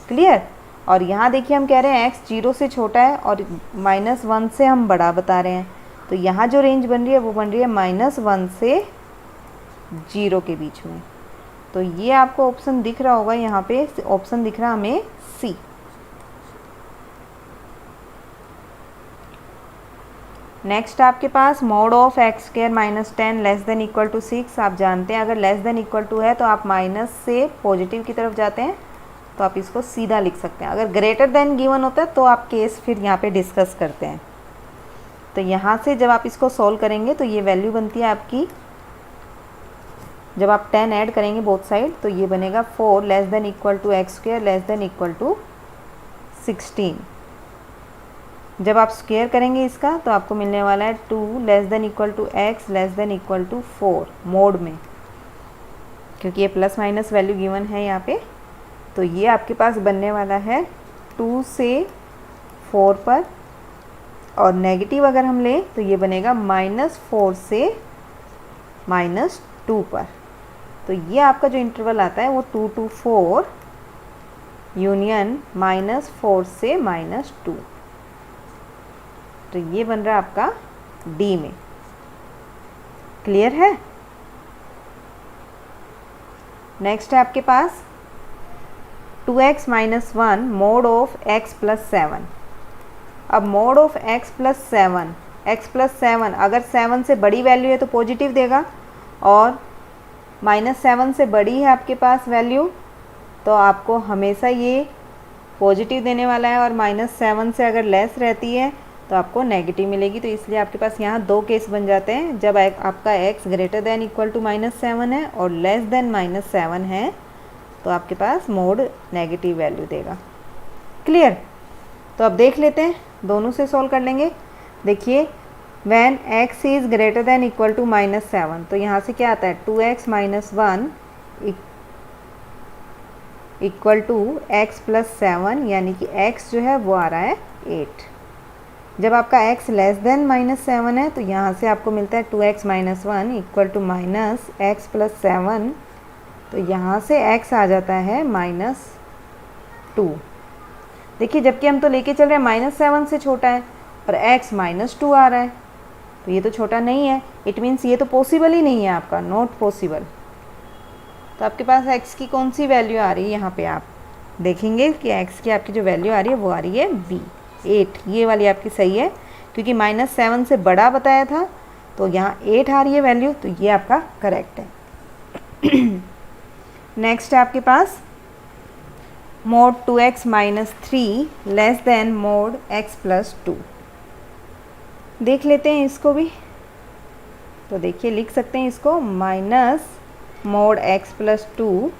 क्लियर? और यहाँ देखिए हम कह रहे हैं x 0 से छोटा है और -1 से हम बड़ा बता रहे हैं, तो यहाँ जो रेंज बन रही है वो बन रही है -1 से 0 के बीच में। तो ये आपको ऑप्शन दिख रहा होगा, यहाँ पे ऑप्शन दिख रहा हमें सी। नेक्स्ट आपके पास mod of x² - 10 less than equal to 6। आप जानते हैं अगर लेस देन इक्वल टू है तो आप माइनस से पॉजिटिव की तरफ जाते हैं, तो आप इसको सीधा लिख सकते हैं। अगर ग्रेटर देन गिवन होता है तो आप केस फिर यहाँ पे डिस्कस करते हैं। तो यहाँ से जब आप इसको सॉल्व करेंगे तो ये वैल्यू बनती है आपकी, जब आप 10 ऐड करेंगे बोथ साइड तो ये बनेगा 4 less than equal to x² less than equal to 16। जब आप स्क्वायर करेंगे इसका तो आपको मिलने वाला है 2 less than equal to x less than equal to 4 mod में, क्योंकि ये प्लस माइनस वैल्यू गिवन है यहाँ पे। तो ये आपके पास बनने वाला है 2 से 4 पर, और नेगेटिव अगर हम लें तो ये बनेगा -4 से -2 पर। तो ये आपका जो इंटरवल आता है वो 2 to 4 यूनियन -4 से -2। तो ये बन रहा है आपका डी में। क्लियर है? नेक्स्ट है आपके पास 2x - 1 mod ऑफ x + 7। अब mod ऑफ x + 7, x + 7 अगर 7 से बड़ी वैल्यू है तो पॉजिटिव देगा, और -7 से बड़ी है आपके पास वैल्यू तो आपको हमेशा ये पॉजिटिव देने वाला है और -7 से अगर लेस रहती है तो आपको नेगेटिव मिलेगी। तो इसलिए आपके पास यहाँ दो केस बन जाते हैं, जब आपका x greater than equal to -7 है और लेस देन -7 है तो आपके पास मोड नेगेटिव वैल्यू देगा। क्लियर? तो अब देख लेते हैं, दोनों से सॉल्व कर लेंगे। देखिए when x is greater than equal to -7, तो यहाँ से क्या आता है 2x - 1 इक्वल टू x + 7, यानी कि x जो है वो आ रहा है 8। जब आपका x लेस देन -7 है तो यहाँ से आपको मिलता है 2x - 1 इक्वल टू -x + 7, तो यहाँ से x आ जाता है -2। देखिए जबकि हम तो लेके चल रहे हैं -7 से छोटा है और x -2 आ रहा है, तो ये तो छोटा नहीं है। इट मीन्स ये तो पॉसिबल ही नहीं है आपका, नॉट पॉसिबल। तो आपके पास x की कौन सी वैल्यू आ रही है, यहाँ पे आप देखेंगे कि x की आपकी जो वैल्यू आ रही है वो आ रही है b 8। ये वाली आपकी सही है, क्योंकि -7 से बड़ा बताया था तो यहाँ 8 आ रही है वैल्यू, तो ये आपका करेक्ट है। नेक्स्ट है आपके पास mod 2x - 3 less than mod x + 2। देख लेते हैं इसको भी। तो देखिए लिख सकते हैं इसको माइनस मोड x + 2,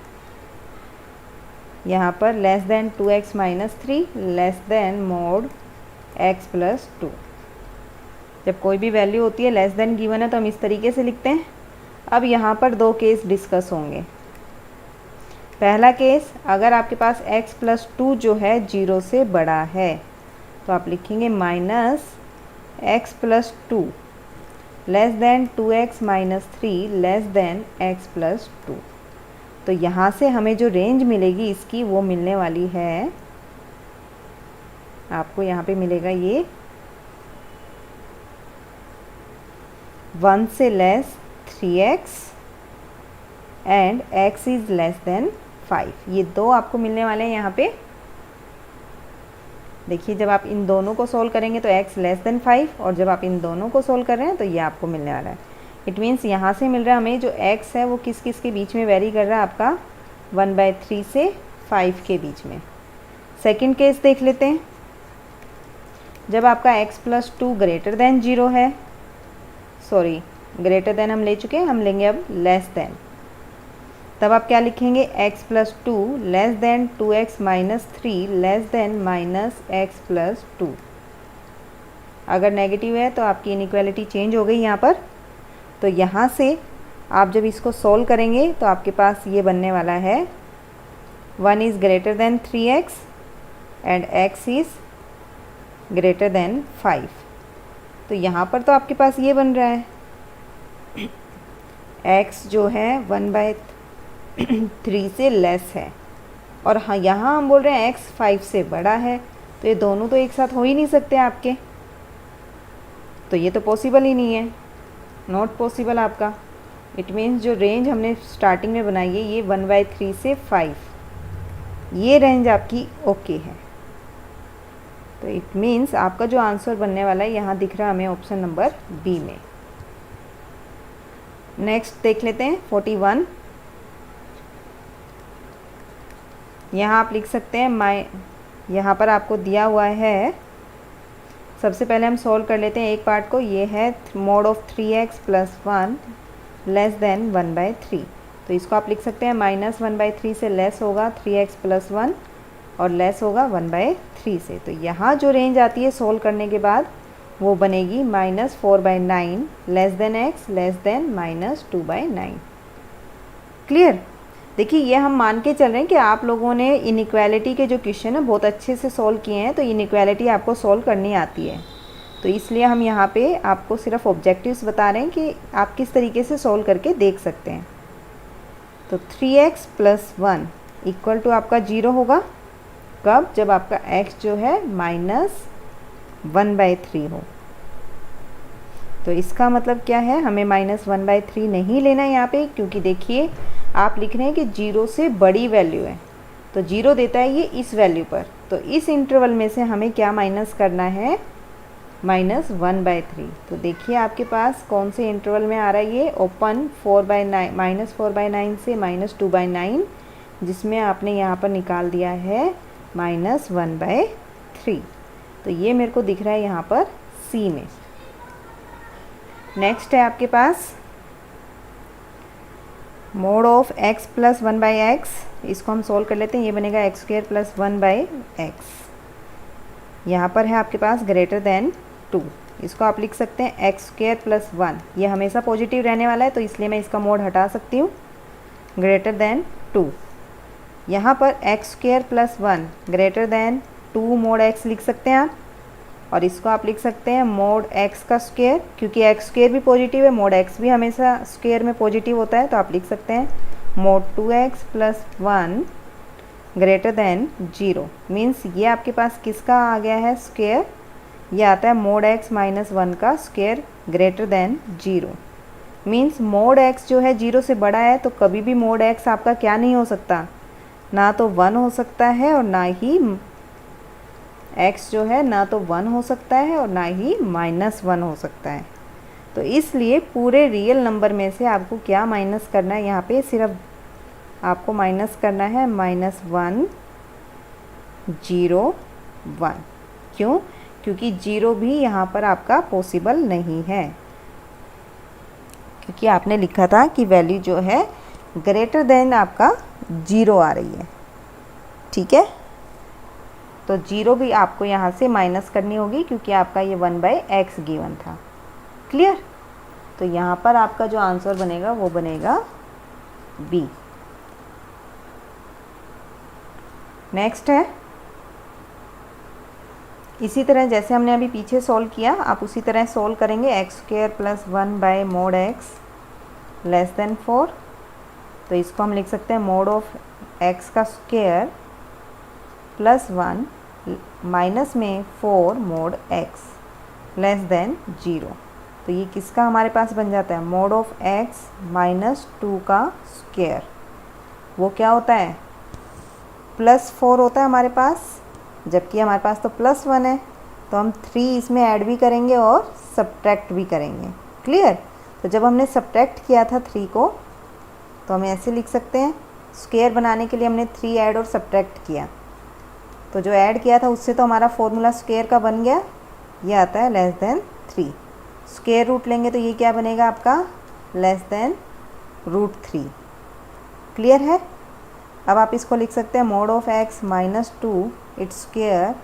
यहाँ पर less than 2x - 3 less than mod x + 2। जब कोई भी वैल्यू होती है लेस देन गिवन है तो हम इस तरीके से लिखते हैं। अब यहाँ पर दो केस डिस्कस होंगे। पहला केस, अगर आपके पास x + 2 जो है 0 से बड़ा है तो आप लिखेंगे -x + 2 less then 2x - 3 less then x + 2। तो यहाँ से हमें जो रेंज मिलेगी इसकी वो मिलने वाली है, आपको यहाँ पे मिलेगा ये 1 से less 3x and x is less then 5। ये दो आपको मिलने वाले हैं यहाँ पे। देखिए जब आप इन दोनों को सोल्व करेंगे तो x लेस देन 5, और जब आप इन दोनों को सोल्व कर रहे हैं तो ये आपको मिलने वाला है। इट मीन्स यहाँ से मिल रहा है हमें जो x है वो किस किस के बीच में वेरी कर रहा है, आपका 1/3 से 5 के बीच में। सेकंड केस देख लेते हैं। जब आपका x + 2 ग्रेटर देन 0 है, सॉरी ग्रेटर देन हम ले चुके हैं, हम लेंगे अब लेस देन। तब आप क्या लिखेंगे x + 2 less then 2x - 3 less then -x + 2। अगर नेगेटिव है तो आपकी इनइक्वालिटी चेंज हो गई यहाँ पर। तो यहाँ से आप जब इसको सोल्व करेंगे तो आपके पास ये बनने वाला है 1 is greater then 3x and x is greater then 5। तो यहाँ पर तो आपके पास ये बन रहा है x जो है 1/3 से लेस है, और हाँ यहाँ हम बोल रहे हैं x 5 से बड़ा है, तो ये दोनों तो एक साथ हो ही नहीं सकते आपके, तो ये तो पॉसिबल ही नहीं है, नॉट पॉसिबल आपका। इट मीन्स जो रेंज हमने स्टार्टिंग में बनाई है ये 1/3 से 5, ये रेंज आपकी ओके है। तो इट मीन्स आपका जो आंसर बनने वाला है यहाँ दिख रहा है हमें ऑप्शन नंबर बी में। नेक्स्ट देख लेते हैं 41। यहाँ आप लिख सकते हैं यहाँ पर आपको दिया हुआ है, सबसे पहले हम सॉल्व कर लेते हैं एक पार्ट को। ये है mode of 3x + 1 less than 1/3। तो इसको आप लिख सकते हैं -1/3 से लेस होगा 3x + 1 और लेस होगा 1/3 से। तो यहाँ जो रेंज आती है सोल्व करने के बाद वो बनेगी -4/9 less than x less then -2/9। Clear? देखिए ये हम मान के चल रहे हैं कि आप लोगों ने इनइक्वालिटी के जो क्वेश्चन है बहुत अच्छे से सॉल्व किए हैं, तो इनइक्वालिटी आपको सॉल्व करनी आती है। तो इसलिए हम यहाँ पे आपको सिर्फ ऑब्जेक्टिव्स बता रहे हैं कि आप किस तरीके से सॉल्व करके देख सकते हैं। तो 3x + 1 इक्वल टू आपका 0 होगा कब? जब आपका x जो है -1/3 हो। तो इसका मतलब क्या है, हमें -1/3 नहीं लेना है यहाँ पे, क्योंकि देखिए आप लिख रहे हैं कि 0 से बड़ी वैल्यू है, तो 0 देता है ये इस वैल्यू पर, तो इस इंटरवल में से हमें क्या माइनस करना है, -1/3। तो देखिए आपके पास कौन से इंटरवल में आ रहा है ये, ओपन 4/9 -4/9 से -2/9, जिसमें आपने यहाँ पर निकाल दिया है -1/3। तो ये मेरे को दिख रहा है यहाँ पर सी में। नेक्स्ट है आपके पास mod of x plus 1/x, इसको हम सोल्व कर लेते हैं। ये बनेगा x² प्लस 1/x। यहाँ पर है आपके पास ग्रेटर देन 2, इसको आप लिख सकते हैं x² प्लस 1। ये हमेशा पॉजिटिव रहने वाला है तो इसलिए मैं इसका मोड हटा सकती हूँ, ग्रेटर देन 2। यहाँ पर x² plus 1 greater then 2 mode x लिख सकते हैं आप, और इसको आप लिख सकते हैं मोड x का स्क्वायर, क्योंकि x² भी पॉजिटिव है, मोड x भी हमेशा स्क्वायर में पॉजिटिव होता है, तो आप लिख सकते हैं mode 2x plus 1 greater than 0। Means ये आपके पास किसका आ गया है स्क्वायर, ये आता है मोड x माइनस 1 का square greater than 0। Means mode x जो है 0 से बड़ा है, तो कभी भी मोड x आपका क्या नहीं हो सकता, ना तो 1 हो सकता है और ना ही x जो है ना तो 1 हो सकता है और ना ही -1 हो सकता है। तो इसलिए पूरे रियल नंबर में से आपको क्या माइनस करना है, यहाँ पे सिर्फ आपको माइनस करना है -1 0 1। क्यों? क्योंकि 0 भी यहाँ पर आपका पॉसिबल नहीं है, क्योंकि आपने लिखा था कि वैल्यू जो है ग्रेटर देन आपका 0 आ रही है। ठीक है, तो 0 भी आपको यहाँ से माइनस करनी होगी, क्योंकि आपका ये 1/x गिवन था। क्लियर? तो यहाँ पर आपका जो आंसर बनेगा वो बनेगा बी। नेक्स्ट है, इसी तरह जैसे हमने अभी पीछे सॉल्व किया, आप उसी तरह सॉल्व करेंगे। x² plus 1/mod x less then 4। तो इसको हम लिख सकते हैं मोड ऑफ x का स्क्वायर प्लस 1 माइनस में 4 मोड x लेस देन 0। तो ये किसका हमारे पास बन जाता है, मोड ऑफ x माइनस 2 का स्क्वायर। वो क्या होता है, प्लस 4 होता है हमारे पास, जबकि हमारे पास तो प्लस 1 है, तो हम 3 इसमें ऐड भी करेंगे और सब्ट्रैक्ट भी करेंगे। क्लियर? तो जब हमने सब्ट्रैक्ट किया था 3 को, तो हम ऐसे लिख सकते हैं, स्क्वायर बनाने के लिए हमने 3 ऐड और सब्ट्रैक्ट किया, तो जो ऐड किया था उससे तो हमारा फॉर्मूला स्क्वायर का बन गया, ये आता है लेस देन 3। स्क्वायर रूट लेंगे तो ये क्या बनेगा आपका, लेस देन √3। क्लियर है? अब आप इसको लिख सकते हैं mode of x minus 2 its square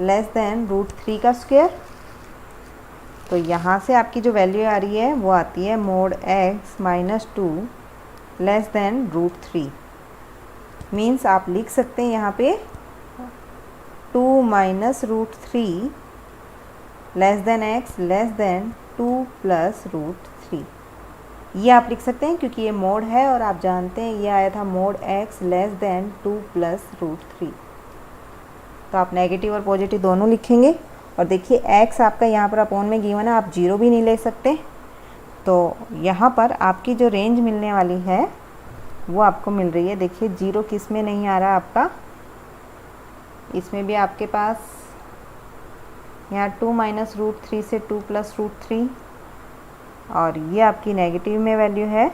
less than √3 का स्क्वायर। तो यहाँ से आपकी जो वैल्यू आ रही है वो आती है mod x minus 2 less than √3। Means आप लिख सकते हैं यहाँ पे 2 minus √3 less then x less then 2 plus √3। ये आप लिख सकते हैं क्योंकि ये मोड है और आप जानते हैं ये आया था mode x less then 2 plus √3। तो आप नेगेटिव और पॉजिटिव दोनों लिखेंगे। और देखिए x आपका यहाँ पर अपॉन में गिवन है, आप 0 भी नहीं ले सकते। तो यहाँ पर आपकी जो रेंज मिलने वाली है वो आपको मिल रही है, देखिए 0 किस में नहीं आ रहा आपका, इसमें भी आपके पास यहाँ 2 माइनस √3 से 2 प्लस √3, और ये आपकी नेगेटिव में वैल्यू है।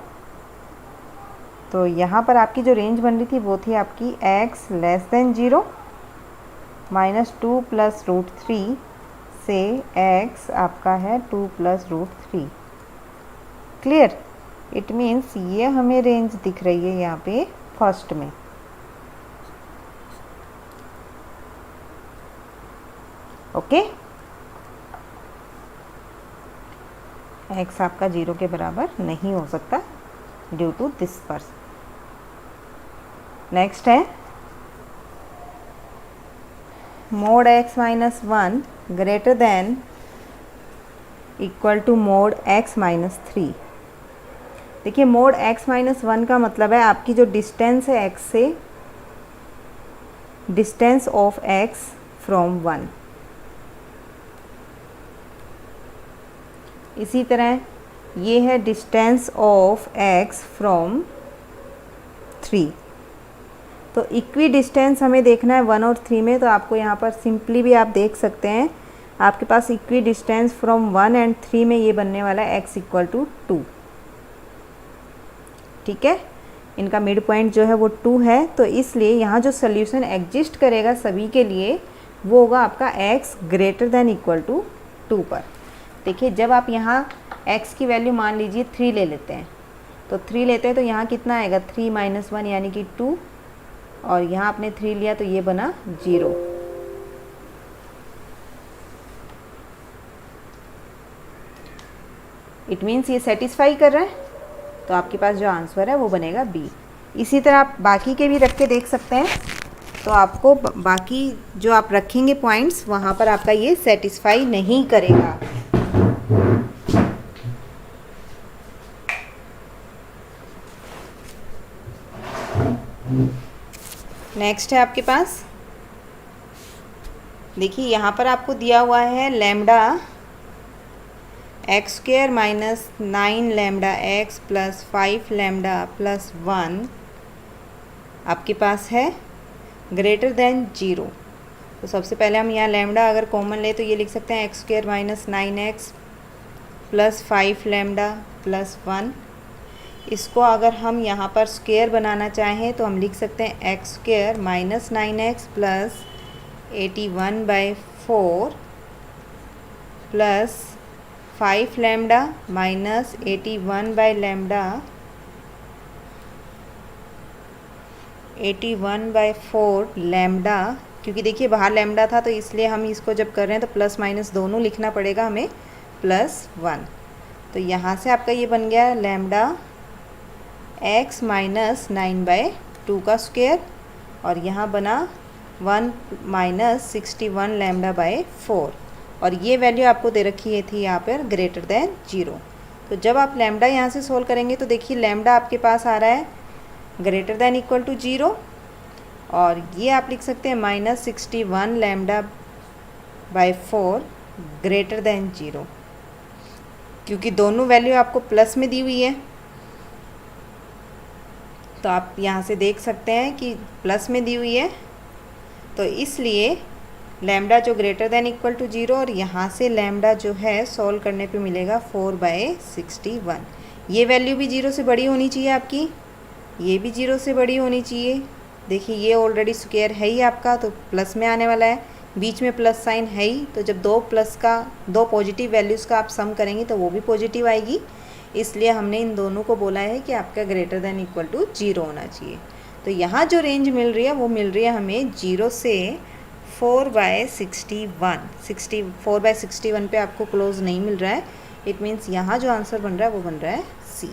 तो यहाँ पर आपकी जो रेंज बन रही थी वो थी आपकी x less than 0 minus 2 plus √3 से x आपका है 2 प्लस √3। क्लियर? इट मीन्स ये हमें रेंज दिख रही है यहाँ पे फर्स्ट में। ओके, x आपका 0 के बराबर नहीं हो सकता due to this person. Next है mod x minus 1 greater than equal to mod x minus 3। देखिए मोड x माइनस 1 का मतलब है आपकी जो डिस्टेंस है x से, डिस्टेंस ऑफ x फ्रॉम 1। इसी तरह ये है डिस्टेंस ऑफ x फ्रॉम 3। तो इक्वी डिस्टेंस हमें देखना है 1 और 3 में, तो आपको यहाँ पर सिंपली भी आप देख सकते हैं आपके पास इक्वी डिस्टेंस फ्रॉम 1 एंड 3 में ये बनने वाला है x इक्वल टू 2। ठीक है, इनका मिड पॉइंट जो है वो 2 है, तो इसलिए यहाँ जो सोल्यूशन एग्जिस्ट करेगा सभी के लिए वो होगा आपका x greater than equal to 2 पर। देखिए जब आप यहाँ x की वैल्यू मान लीजिए 3 ले लेते हैं, तो 3 लेते हैं तो यहाँ कितना आएगा 3 - 1 यानी कि 2, और यहाँ आपने 3 लिया तो ये बना 0। इट मीन्स ये सेटिस्फाई कर रहा है, तो आपके पास जो आंसर है वो बनेगा बी। इसी तरह आप बाकी के भी रख के देख सकते हैं, तो आपको बाकी जो आप रखेंगे पॉइंट्स वहाँ पर आपका ये सेटिस्फाई नहीं करेगा। नेक्स्ट है आपके पास, देखिए यहाँ पर आपको दिया हुआ है lambda x square minus 9 lambda x plus 5 lambda plus 1 आपके पास है ग्रेटर देन 0। तो सबसे पहले हम यहाँ लैम्डा अगर कॉमन ले तो ये लिख सकते हैं x square minus 9x plus 5 lambda plus 1। इसको अगर हम यहाँ पर स्क्वायर बनाना चाहें तो हम लिख सकते हैं x square minus 9x plus 81/4 plus 5 lambda minus 81/लैम्डा 81/4 लैम्डा, क्योंकि देखिए बाहर लैम्डा था तो इसलिए हम इसको जब कर रहे हैं तो प्लस माइनस दोनों लिखना पड़ेगा हमें, प्लस 1। तो यहाँ से आपका ये बन गया लैम्डा x माइनस 9/2 का स्क्वायर, और यहाँ बना 1 माइनस 61 लैम्डा/4, और ये वैल्यू आपको दे रखी थी यहाँ पर ग्रेटर देन 0। तो जब आप लैम्डा यहाँ से सोल्व करेंगे तो देखिए लैम्डा आपके पास आ रहा है ग्रेटर देन इक्वल टू 0, और ये आप लिख सकते हैं माइनस 61 लैम्डा/4 ग्रेटर देन 0, क्योंकि दोनों वैल्यू आपको प्लस में दी हुई है। तो आप यहाँ से देख सकते हैं कि प्लस में दी हुई है, तो इसलिए लैम्डा जो ग्रेटर देन इक्वल टू 0, और यहाँ से लैम्डा जो है सॉल्व करने पे मिलेगा 4/61। ये वैल्यू भी 0 से बड़ी होनी चाहिए आपकी, ये भी 0 से बड़ी होनी चाहिए। देखिए ये ऑलरेडी स्क्वायर है ही आपका, तो प्लस में आने वाला है, बीच में प्लस साइन है ही, तो जब दो पॉजिटिव वैल्यूज़ का आप सम करेंगे तो वो भी पॉजिटिव आएगी, इसलिए हमने इन दोनों को बोला है कि आपका ग्रेटर देन इक्वल टू 0 होना चाहिए। तो यहाँ जो रेंज मिल रही है वो मिल रही है हमें 0 से 4/61। 4/61 पे आपको क्लोज नहीं मिल रहा है। इट मीन्स यहाँ जो आंसर बन रहा है वो बन रहा है सी।